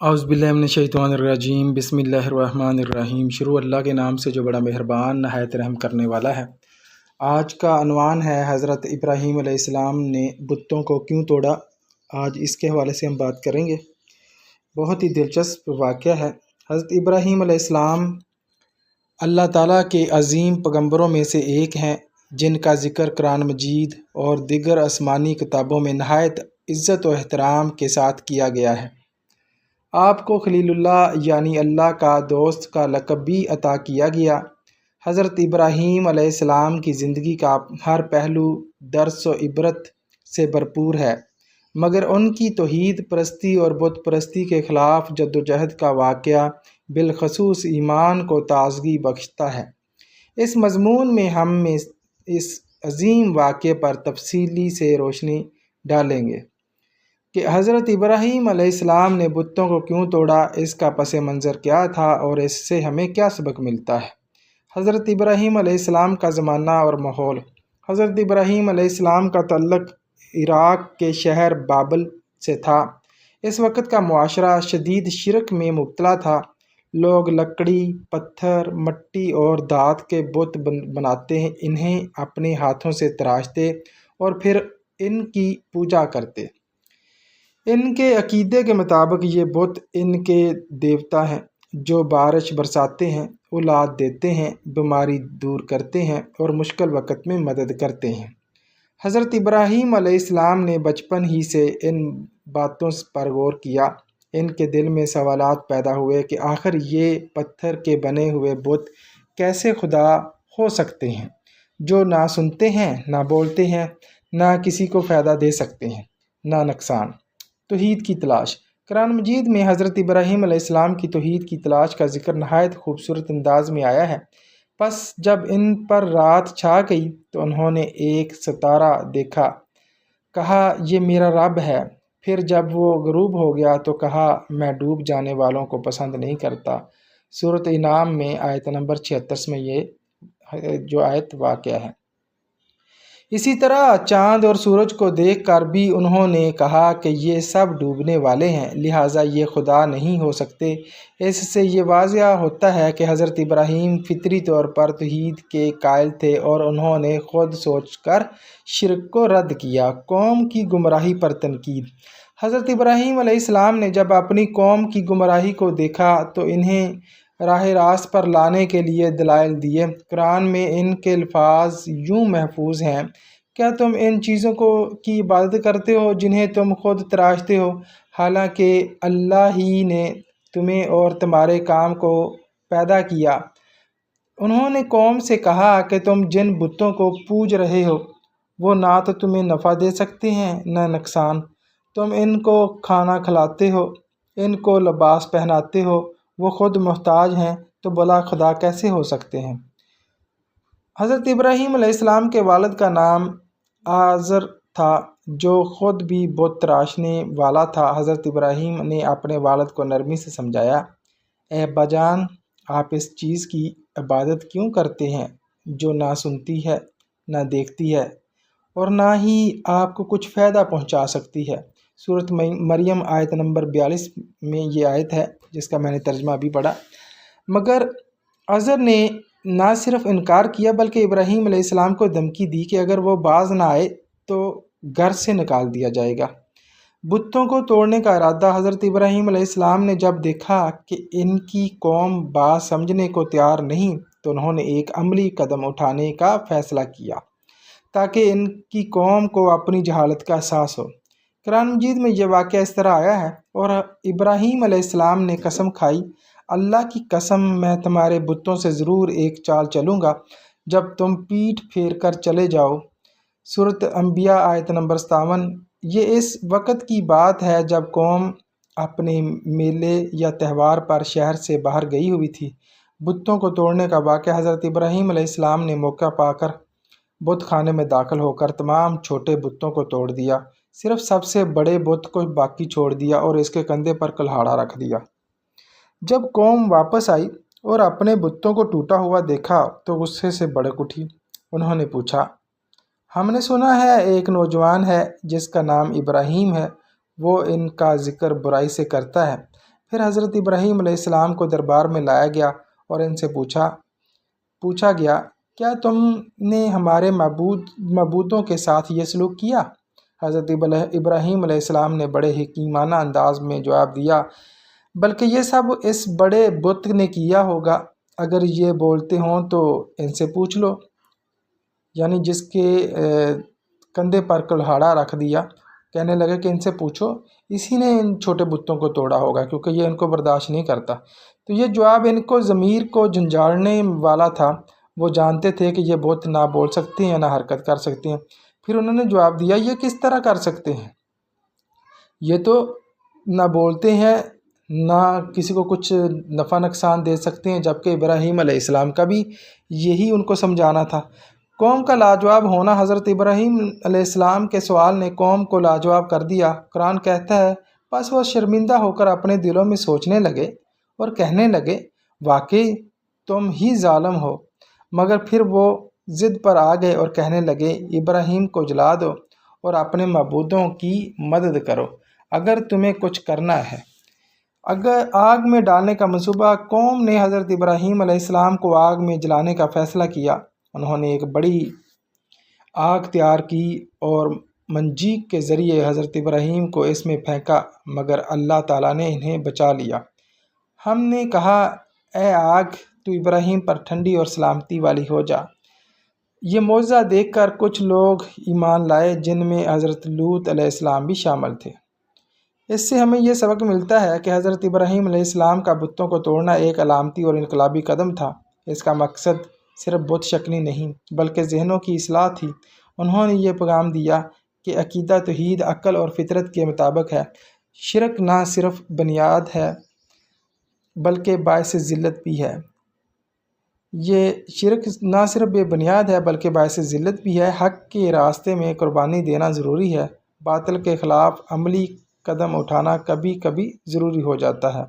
اعوذ باللہ من الشیطان الرجیم، بسم اللہ الرحمن الرحیم۔ شروع اللہ کے نام سے جو بڑا مہربان نہایت رحم کرنے والا ہے۔ آج کا عنوان ہے حضرت ابراہیم علیہ السلام نے بتوں کو کیوں توڑا۔ آج اس کے حوالے سے ہم بات کریں گے۔ بہت ہی دلچسپ واقعہ ہے۔ حضرت ابراہیم علیہ السلام اللہ تعالیٰ کے عظیم پیغمبروں میں سے ایک ہیں، جن کا ذکر قرآن مجید اور دیگر آسمانی کتابوں میں نہایت عزت و احترام کے ساتھ کیا گیا ہے۔ آپ کو خلیل اللہ یعنی اللہ کا دوست کا لقب بھی عطا کیا گیا۔ حضرت ابراہیم علیہ السلام کی زندگی کا ہر پہلو درس و عبرت سے بھرپور ہے، مگر ان کی توحید پرستی اور بت پرستی کے خلاف جدوجہد کا واقعہ بالخصوص ایمان کو تازگی بخشتا ہے۔ اس مضمون میں ہم اس عظیم واقعے پر تفصیلی سے روشنی ڈالیں گے کہ حضرت ابراہیم علیہ السلام نے بتوں کو کیوں توڑا، اس کا پس منظر کیا تھا اور اس سے ہمیں کیا سبق ملتا ہے۔ حضرت ابراہیم علیہ السلام کا زمانہ اور ماحول۔ حضرت ابراہیم علیہ السلام کا تعلق عراق کے شہر بابل سے تھا۔ اس وقت کا معاشرہ شدید شرک میں مبتلا تھا۔ لوگ لکڑی، پتھر، مٹی اور دھات کے بت بناتے، انہیں اپنے ہاتھوں سے تراشتے اور پھر ان کی پوجا کرتے۔ ان کے عقیدے کے مطابق یہ بت ان کے دیوتا ہیں، جو بارش برساتے ہیں، اولاد دیتے ہیں، بیماری دور کرتے ہیں اور مشکل وقت میں مدد کرتے ہیں۔ حضرت ابراہیم علیہ السلام نے بچپن ہی سے ان باتوں پر غور کیا۔ ان کے دل میں سوالات پیدا ہوئے کہ آخر یہ پتھر کے بنے ہوئے بت کیسے خدا ہو سکتے ہیں، جو نہ سنتے ہیں، نہ بولتے ہیں، نہ کسی کو فائدہ دے سکتے ہیں، نہ نقصان۔ توحید کی تلاش۔ قرآن مجید میں حضرت ابراہیم علیہ السلام کی توحید کی تلاش کا ذکر نہایت خوبصورت انداز میں آیا ہے۔ پس جب ان پر رات چھا گئی تو انہوں نے ایک ستارہ دیکھا، کہا یہ میرا رب ہے۔ پھر جب وہ غروب ہو گیا تو کہا میں ڈوب جانے والوں کو پسند نہیں کرتا۔ سورۃ انعام میں آیت نمبر 76 میں یہ جو آیت واقع ہے۔ اسی طرح چاند اور سورج کو دیکھ کر بھی انہوں نے کہا کہ یہ سب ڈوبنے والے ہیں، لہٰذا یہ خدا نہیں ہو سکتے۔ اس سے یہ واضح ہوتا ہے کہ حضرت ابراہیم فطری طور پر توحید کے قائل تھے اور انہوں نے خود سوچ کر شرک کو رد کیا۔ قوم کی گمراہی پر تنقید۔ حضرت ابراہیم علیہ السلام نے جب اپنی قوم کی گمراہی کو دیکھا تو انہیں راہ راست پر لانے کے لیے دلائل دیے۔ قرآن میں ان کے الفاظ یوں محفوظ ہیں، کیا تم ان چیزوں کی عبادت کرتے ہو جنہیں تم خود تراشتے ہو، حالانکہ اللہ ہی نے تمہیں اور تمہارے کام کو پیدا کیا۔ انہوں نے قوم سے کہا کہ تم جن بتوں کو پوج رہے ہو وہ نہ تو تمہیں نفع دے سکتے ہیں نہ نقصان۔ تم ان کو کھانا کھلاتے ہو، ان کو لباس پہناتے ہو، وہ خود محتاج ہیں، تو بھلا خدا کیسے ہو سکتے ہیں۔ حضرت ابراہیم علیہ السلام کے والد کا نام آزر تھا، جو خود بھی بت تراشنے والا تھا۔ حضرت ابراہیم نے اپنے والد کو نرمی سے سمجھایا، اے ابا جان، آپ اس چیز کی عبادت کیوں کرتے ہیں جو نہ سنتی ہے، نہ دیکھتی ہے اور نہ ہی آپ کو کچھ فائدہ پہنچا سکتی ہے۔ سورۃ مریم آیت نمبر 42 میں یہ آیت ہے، جس کا میں نے ترجمہ بھی پڑھا۔ مگر آزر نے نہ صرف انکار کیا بلکہ ابراہیم علیہ السلام کو دھمکی دی کہ اگر وہ باز نہ آئے تو گھر سے نکال دیا جائے گا۔ بتوں کو توڑنے کا ارادہ۔ حضرت ابراہیم علیہ السلام نے جب دیکھا کہ ان کی قوم بات سمجھنے کو تیار نہیں تو انہوں نے ایک عملی قدم اٹھانے کا فیصلہ کیا تاکہ ان کی قوم کو اپنی جہالت کا احساس ہو۔ قرآن مجید میں یہ واقعہ اس طرح آیا ہے، اور ابراہیم علیہ السلام نے قسم کھائی، اللہ کی قسم میں تمہارے بتوں سے ضرور ایک چال چلوں گا جب تم پیٹھ پھیر کر چلے جاؤ۔ سورۃ انبیاء آیت نمبر 57۔ یہ اس وقت کی بات ہے جب قوم اپنے میلے یا تہوار پر شہر سے باہر گئی ہوئی تھی۔ بتوں کو توڑنے کا واقعہ۔ حضرت ابراہیم علیہ السلام نے موقع پا کر بت خانے میں داخل ہو کر تمام چھوٹے بتوں کو توڑ دیا، صرف سب سے بڑے بت کو باقی چھوڑ دیا اور اس کے کندھے پر کلہاڑا رکھ دیا۔ جب قوم واپس آئی اور اپنے بتوں کو ٹوٹا ہوا دیکھا تو غصے سے بھڑک اٹھی۔ انہوں نے پوچھا، ہم نے سنا ہے ایک نوجوان ہے جس کا نام ابراہیم ہے، وہ ان کا ذکر برائی سے کرتا ہے۔ پھر حضرت ابراہیم علیہ السلام کو دربار میں لایا گیا اور ان سے پوچھا گیا، کیا تم نے ہمارے معبودوں کے ساتھ یہ سلوک کیا؟ حضرت ابراہیم علیہ السلام نے بڑے حکیمانہ انداز میں جواب دیا، بلکہ یہ سب اس بڑے بت نے کیا ہوگا، اگر یہ بولتے ہوں تو ان سے پوچھ لو۔ یعنی جس کے کندھے پر کلہاڑا رکھ دیا، کہنے لگے کہ ان سے پوچھو، اسی نے ان چھوٹے بتوں کو توڑا ہوگا، کیونکہ یہ ان کو برداشت نہیں کرتا۔ تو یہ جواب ان کو ضمیر کو جھنجھوڑنے والا تھا۔ وہ جانتے تھے کہ یہ بت نہ بول سکتے ہیں نہ حرکت کر سکتے ہیں۔ پھر انہوں نے جواب دیا، یہ کس طرح کر سکتے ہیں؟ یہ تو نہ بولتے ہیں نہ کسی کو کچھ نفع نقصان دے سکتے ہیں، جبکہ ابراہیم علیہ السلام کا بھی یہی ان کو سمجھانا تھا۔ قوم کا لاجواب ہونا۔ حضرت ابراہیم علیہ السلام کے سوال نے قوم کو لاجواب کر دیا۔ قرآن کہتا ہے، بس وہ شرمندہ ہو کر اپنے دلوں میں سوچنے لگے اور کہنے لگے، واقعی تم ہی ظالم ہو۔ مگر پھر وہ ضد پر آ گئے اور کہنے لگے، ابراہیم کو جلا دو اور اپنے معبودوں کی مدد کرو اگر تمہیں کچھ کرنا ہے۔ اگر آگ میں ڈالنے کا منصوبہ۔ قوم نے حضرت ابراہیم علیہ السلام کو آگ میں جلانے کا فیصلہ کیا۔ انہوں نے ایک بڑی آگ تیار کی اور منجیق کے ذریعے حضرت ابراہیم کو اس میں پھینکا، مگر اللہ تعالیٰ نے انہیں بچا لیا۔ ہم نے کہا، اے آگ، تو ابراہیم پر ٹھنڈی اور سلامتی والی ہو جا۔ یہ معجزہ دیکھ کر کچھ لوگ ایمان لائے، جن میں حضرت لوط علیہ السلام بھی شامل تھے۔ اس سے ہمیں یہ سبق ملتا ہے کہ حضرت ابراہیم علیہ السلام کا بتوں کو توڑنا ایک علامتی اور انقلابی قدم تھا۔ اس کا مقصد صرف بت شکنی نہیں بلکہ ذہنوں کی اصلاح تھی۔ انہوں نے یہ پیغام دیا کہ عقیدہ توحید عقل اور فطرت کے مطابق ہے۔ شرک نہ صرف بنیاد ہے بلکہ باعث ذلت بھی ہے۔ یہ شرک نہ صرف بے بنیاد ہے بلکہ باعث ذلت بھی ہے۔ حق کے راستے میں قربانی دینا ضروری ہے۔ باطل کے خلاف عملی قدم اٹھانا کبھی کبھی ضروری ہو جاتا ہے۔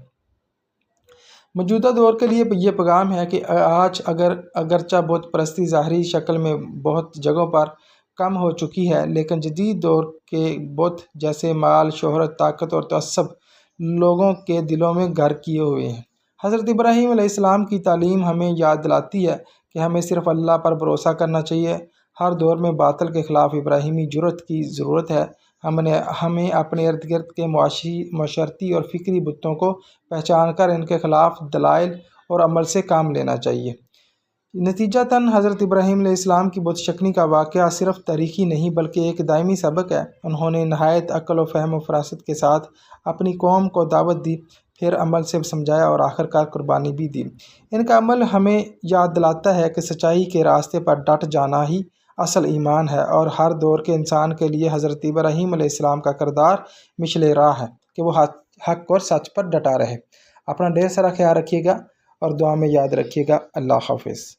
موجودہ دور کے لیے یہ پیغام ہے کہ آج اگرچہ بت پرستی ظاہری شکل میں بہت جگہوں پر کم ہو چکی ہے، لیکن جدید دور کے بت جیسے مال، شہرت، طاقت اور تعصب لوگوں کے دلوں میں گھر کیے ہوئے ہیں۔ حضرت ابراہیم علیہ السلام کی تعلیم ہمیں یاد دلاتی ہے کہ ہمیں صرف اللہ پر بھروسہ کرنا چاہیے۔ ہر دور میں باطل کے خلاف ابراہیمی جرأت کی ضرورت ہے۔ ہمیں اپنے ارد گرد کے معاشرتی اور فکری بتوں کو پہچان کر ان کے خلاف دلائل اور عمل سے کام لینا چاہیے۔ نتیجتاً حضرت ابراہیم علیہ السلام کی بت شکنی کا واقعہ صرف تاریخی نہیں بلکہ ایک دائمی سبق ہے۔ انہوں نے نہایت عقل و فہم و فراست کے ساتھ اپنی قوم کو دعوت دی، پھر عمل سے سمجھایا اور آخرکار قربانی بھی دی۔ ان کا عمل ہمیں یاد دلاتا ہے کہ سچائی کے راستے پر ڈٹ جانا ہی اصل ایمان ہے، اور ہر دور کے انسان کے لیے حضرت ابراہیم علیہ السلام کا کردار مشعل راہ ہے کہ وہ حق اور سچ پر ڈٹا رہے۔ اپنا ڈھیر سارا خیال رکھیے گا اور دعا میں یاد رکھیے گا۔ اللہ حافظ۔